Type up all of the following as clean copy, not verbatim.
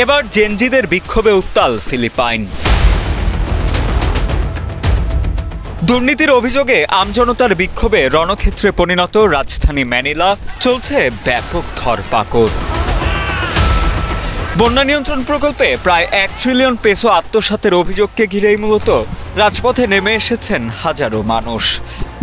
এবার জেনজিদের বিক্ষোভে উত্তাল ফিলিপাইন। দুর্নীতির অভিযোগে আমজনতার বিক্ষোভে রণক্ষেত্রে পরিণত রাজধানী ম্যানিলা, চলছে ব্যাপক ধরপাকড়। বন্যা নিয়ন্ত্রণ প্রকল্পে প্রায় 1 ট্রিলিয়ন পেসো আত্মসাতের অভিযোগকে ঘিরেই মূলত রাজপথে নেমে এসেছেন হাজারো মানুষ।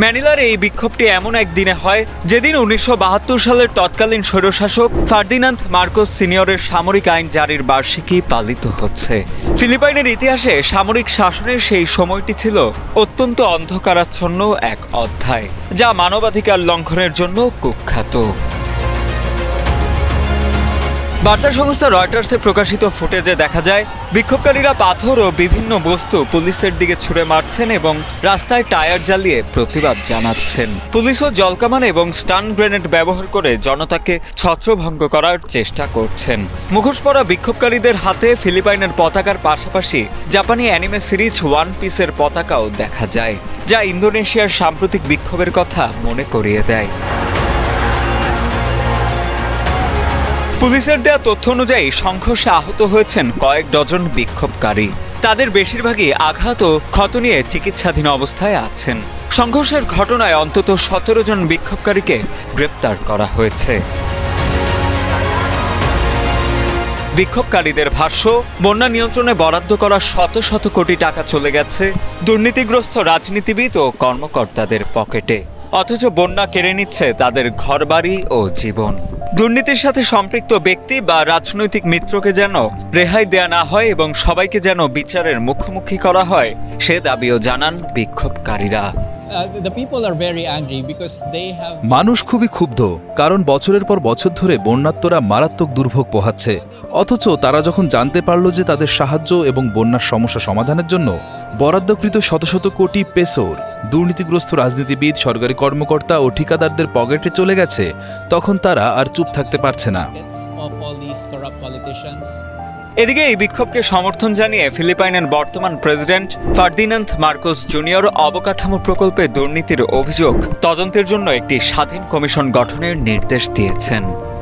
ম্যানিলার এই বিক্ষোভটি এমন একদিনে হয় যেদিন 1972 সালের তৎকালীন স্বৈরশাসক ফার্দিনান্দ মার্কোস সিনিয়রের সামরিক আইন জারির বার্ষিকী পালিত হচ্ছে। ফিলিপাইনের ইতিহাসে সামরিক শাসনের সেই সময়টি ছিল অত্যন্ত অন্ধকারাচ্ছন্ন এক অধ্যায়, যা মানবাধিকার লঙ্ঘনের জন্য কুখ্যাত। বার্তা সংস্থা রয়টার্সে প্রকাশিত ফুটেজে দেখা যায় বিক্ষোভকারীরা পাথর ও বিভিন্ন বস্তু পুলিশের দিকে ছুড়ে মারছেন এবং রাস্তায় টায়ার জ্বালিয়ে প্রতিবাদ জানাচ্ছেন। পুলিশও জলকামান এবং স্টান গ্রেনেড ব্যবহার করে জনতাকে ছত্রভঙ্গ করার চেষ্টা করছেন। মুখোশ পরা বিক্ষোভকারীদের হাতে ফিলিপাইনের পতাকার পাশাপাশি জাপানি অ্যানিমে সিরিজ ওয়ান পিসের পতাকাও দেখা যায়, যা ইন্দোনেশিয়ার সাম্প্রতিক বিক্ষোভের কথা মনে করিয়ে দেয়। পুলিশের দেয়া তথ্য অনুযায়ী সংঘর্ষে আহত হয়েছেন কয়েক ডজন বিক্ষোভকারী। তাদের বেশিরভাগই আঘাত ও ক্ষত নিয়ে চিকিৎসাধীন অবস্থায় আছেন। সংঘর্ষের ঘটনায় অন্তত 17 জন বিক্ষোভকারীকে গ্রেপ্তার করা হয়েছে। বিক্ষোভকারীদের ভাষ্য, বন্যা নিয়ন্ত্রণে বরাদ্দ করা শত শত কোটি টাকা চলে গেছে দুর্নীতিগ্রস্ত রাজনীতিবিদ ও কর্মকর্তাদের পকেটে, অথচ বন্যা কেড়ে নিচ্ছে তাদের ঘরবাড়ি ও জীবন। দুর্নীতির সাথে সম্পৃক্ত ব্যক্তি বা রাজনৈতিক মিত্রকে যেন রেহাই দেয়া না হয় এবং সবাইকে যেন বিচারের মুখোমুখি করা হয়, সে দাবিও জানান বিক্ষোভকারীরা। মানুষ খুবই ক্ষুব্ধ, কারণ বছরের পর বছর ধরে বন্যার্তরা মারাত্মক দুর্ভোগ পোহাচ্ছে, অথচ তারা যখন জানতে পারল যে তাদের সাহায্য এবং বন্যার সমস্যা সমাধানের জন্য বরাদ্দকৃত শত শত কোটি পেসোর দুর্নীতিগ্রস্ত রাজনীতিবিদ, সরকারি কর্মকর্তা ও ঠিকাদারদের পকেটে চলে গেছে, তখন তারা আর চুপ থাকতে পারছে না। এদিকে এই বিক্ষোভকে সমর্থন জানিয়ে ফিলিপাইনের বর্তমান প্রেসিডেন্ট ফার্দিনান্দ মার্কোস জুনিয়র অবকাঠামো প্রকল্পে দুর্নীতির অভিযোগ তদন্তের জন্য একটি স্বাধীন কমিশন গঠনের নির্দেশ দিয়েছেন।